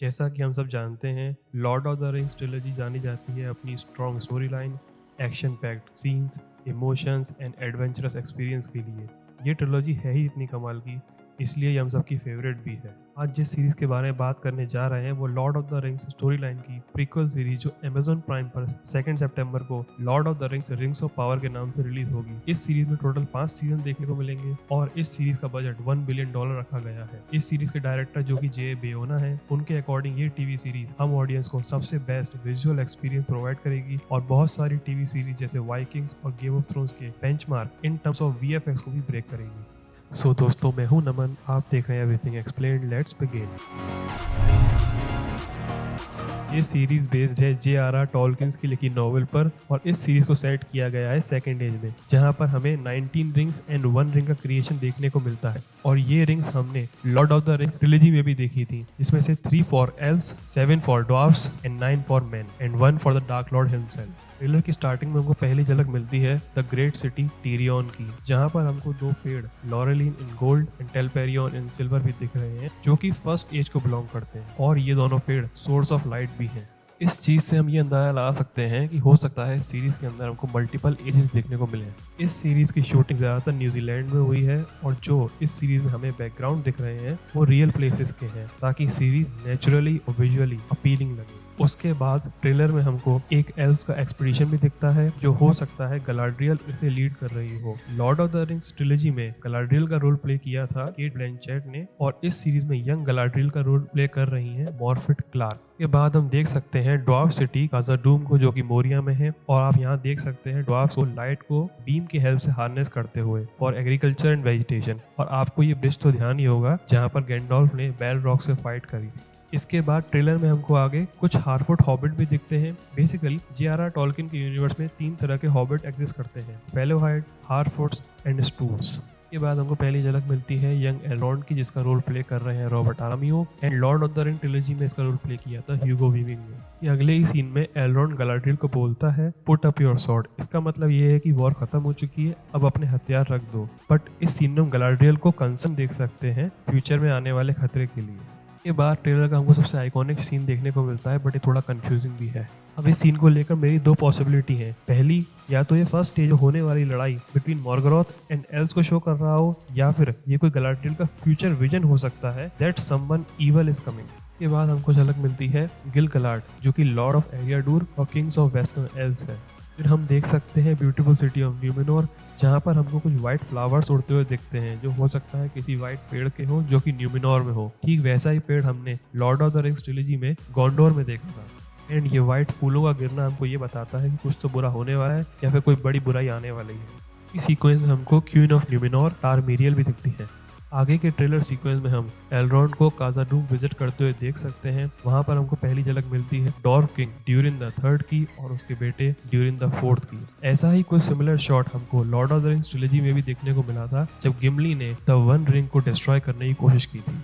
जैसा कि हम सब जानते हैं, Lord of the rings trilogy जानी जाती है अपनी strong story line, action packed scenes, emotions and adventurous experience के लिए। ये ट्रिलॉजी है ही इतनी कमाल की, इसलिए ये हम सबकी फेवरेट भी है। आज जिस सीरीज के बारे में बात करने जा रहे हैं वो Lord of the rings story line की प्रीक्वल सीरीज जो अमेज़न प्राइम पर 2 सितंबर को Lord of the rings rings of power के नाम से रिलीज होगी। इस सीरीज में टोटल 5 सीजन देखने को मिलेंगे और इस सीरीज का बजट $1 बिलियन रखा गया है। इस सीरीज के डायरेक्टर जो कि जे बेयोना है, उनके अकॉर्डिंग ये टीवी सीरीज हम ऑडियंस को सबसे बेस्ट विजुअल एक्सपीरियंस प्रोवाइड करेगी और बहुत सारी टीवी सीरीज जैसे वाइकिंग्स और गेम ऑफ थ्रोन्स के benchmark in terms of VFX को भी ब्रेक करेगी। सो दोस्तों, मैं हूं नमन, आप देख रहे हैं एवरीथिंग एक्सप्लेन्ड। Let's begin. ये सीरीज बेस्ड है J.R.R. टॉलकिन की लिखी नॉवेल पर और इस सीरीज को सेट किया गया है सेकेंड एज में, जहां पर हमें 19 रिंग्स एंड 1 रिंग का क्रिएशन देखने को मिलता है। और ये रिंग्स हमने Lord of the rings trilogy में भी देखी थी, जिसमें से 3 for elves, 7 for dwarfs and 9 for man and 1 for the dark Lord himself. Trailer की स्टार्टिंग में हमको पहली झलक मिलती है द ग्रेट सिटी टिरियन की, जहां पर हमको 2 पेड़ Laurelin in gold and Telperion in silver भी दिख रहे हैं, जो कि फर्स्ट एज को बिलोंग करते हैं। और ये दोनों पेड़ सोर्स ऑफ लाइट भी हैं। इस चीज से हम ये अंदाजा लगा सकते हैं कि हो सकता है सीरीज के अंदर हमको मल्टीपल एजेस देखने को मिले। इस सीरीज की शूटिंग ज्यादातर न्यूजीलैंड में हुई है और जो इस सीरीज में हमें बैकग्राउंड दिख रहे हैं वो रियल प्लेसेस के हैं, ताकि सीरीज नेचुरली और विजुअली अपीलिंग लगे। उसके बाद ट्रेलर में हमको एक एल्व्स का एक्सपीडिशन भी दिखता है, जो हो सकता है गलाड्रियल इसे लीड कर रही हो। Lord of the rings trilogy में गलाड्रियल का रोल प्ले किया था केट ब्लैंचेट ने और इस सीरीज में यंग गलाड्रियल का रोल प्ले कर रही हैं मॉर्फिट क्लार्क। के बाद हम देख सकते हैं ड्वार्फ सिटी काज़ाडूम को, जो कि मोरिया में है, और आप यहाँ देख सकते हैं ड्वार्फ्स को लाइट को बीम की हेल्प से हार्नेस करते हुए फॉर एग्रीकल्चर एंड वेजिटेशन। और आपको ये ब्रिज तो ध्यान ही होगा जहाँ पर गैंडोल्फ ने बैल रॉक से फाइट करी थी। इसके बाद ट्रेलर में हमको आगे कुछ हार्फुट हॉबिट भी दिखते हैं। Basically J.R.R. टॉलकिन के यूनिवर्स में 3 तरह के हॉबिट एग्जिस्ट करते हैं, फेलोहाइड, हार्फुट्स एंड स्टूल्स। के बाद हमको पहली झलक मिलती है यंग एलरॉन्ड की, जिसका रोल प्ले कर रहे हैं Robert Aramayo, and Lord of the Ring trilogy में इसका रोल प्ले किया था ह्यूगो वीविंग ने। ये अगले ही सीन में एलरॉन्ड गलाड्रियल को बोलता है पुट अप योर स्वॉर्ड। इसका मतलब ये है कि वॉर खत्म हो चुकी है, अब अपने हथियार रख दो। बट इस सीन में हम गलाड्रियल को कंसर्न देख सकते हैं फ्यूचर में आने वाले खतरे के लिए। के बाद ट्रेलर का हमको सबसे आइकॉनिक सीन देखने को मिलता है, बट ये थोड़ा कंफ्यूजिंग भी है। अब इस सीन को लेकर मेरी 2 पॉसिबिलिटी हैं। पहली, या तो ये फर्स्ट स्टेज होने वाली लड़ाई बिटवीन मॉर्गरोथ एंड एल्व्स को शो कर रहा हो, या फिर ये कोई गलाड्रियल का फ्यूचर विजन हो सकता है that someone evil is coming. के बाद हमको झलक मिलती है गिल-गलाड, जो कि लॉर्ड ऑफ एरियाडूर और किंग्स ऑफ वेस्टर्न एल्व्स है। फिर हम देख सकते हैं ब्यूटीफुल सिटी ऑफ न्यूमेनोर, जहाँ पर हमको कुछ व्हाइट फ्लावर्स उड़ते हुए दिखते हैं, जो हो सकता है किसी व्हाइट पेड़ के हो जो कि न्यूमेनोर में हो। ठीक वैसा ही पेड़ हमने Lord of the rings trilogy में गोंडोर में देखा था। एंड ये व्हाइट फूलों का गिरना हमको ये बताता है कि कुछ तो बुरा होने वाला है या फिर कोई बड़ी बुराई आने वाली है। इस सीक्वेंस में हमको क्वीन ऑफ न्यूमेनोर टारमीरियल भी दिखती है। आगे के ट्रेलर सीक्वेंस में हम एलरॉन्ड को काज़ाडूम विजिट करते हुए देख सकते हैं। वहां पर हमको पहली झलक मिलती है dwarf king during the 3rd की और उसके बेटे ड्यूरिंग द 4th की। ऐसा ही कुछ सिमिलर शॉट हमको Lord of the rings trilogy में भी देखने को मिला था, जब गिमली ने द 1 रिंग को डिस्ट्रॉय करने की कोशिश की थी।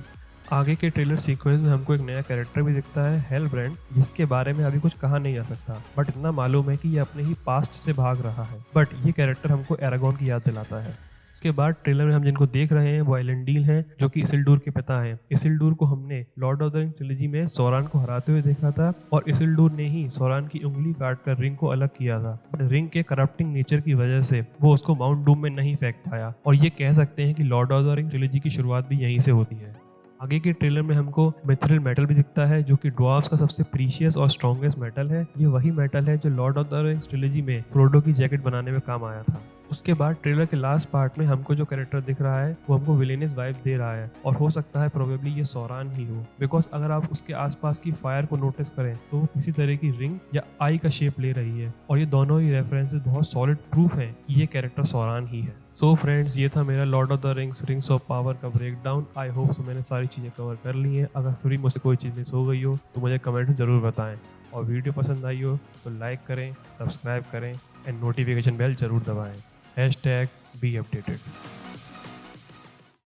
आगे के ट्रेलर सीक्वेंस में हमको एक नया कैरेक्टर भी दिखता है, हेलब्रांड, जिसके बारे में अभी कुछ कहा नहीं जा सकता, बट इतना मालूम है कि ये अपने ही पास्ट से भाग रहा है। बट ये कैरेक्टर हमको एरागॉन की याद दिलाता है। उसके बाद ट्रेलर में हम जिनको देख रहे हैं वो एलेंडील हैं, जो कि इसिल्डूर के पिता हैं। इसिल्डूर को हमने Lord of the Ring trilogy में सौरान को हराते हुए देखा था और इसिल्डूर ने ही सौरान की उंगली काटकर रिंग को अलग किया था। रिंग के करप्टिंग नेचर की वजह से वो उसको माउंट डूम में नहीं फेंक पाया, और ये कह सकते हैं कि Lord of the Ring trilogy की शुरुआत भी यहीं से होती है। आगे के ट्रेलर में हमको मिथ्रिल मेटल भी दिखता है, जो कि ड्वार्फ्स का सबसे प्रीशियस और स्ट्रॉन्गेस्ट मेटल है। ये वही मेटल है जो Lord of the rings trilogy में फ्रोडो की जैकेट बनाने में काम आया था। उसके बाद ट्रेलर के लास्ट पार्ट में हमको जो कैरेक्टर दिख रहा है वो हमको विलेनियस वाइब दे रहा है, और हो सकता है प्रोबेबली ये सौरान ही हो, बिकॉज अगर आप उसके आसपास की फायर को नोटिस करें तो वो किसी तरह की रिंग या आई का शेप ले रही है, और ये दोनों ही रेफरेंसेस बहुत सॉलिड प्रूफ है कि ये कैरेक्टर सौरान ही है। सो फ्रेंड्स, ये था मेरा Lord of the rings rings of power का ब्रेकडाउन। आई होप सो मैंने सारी चीज़ें कवर कर ली हैं। अगर फिर मुझसे कोई चीज़ मिस हो गई हो तो मुझे कमेंट में ज़रूर बताएं, और वीडियो पसंद आई हो तो लाइक करें, सब्सक्राइब करें एंड नोटिफिकेशन बेल ज़रूर दबाएं। #be updated।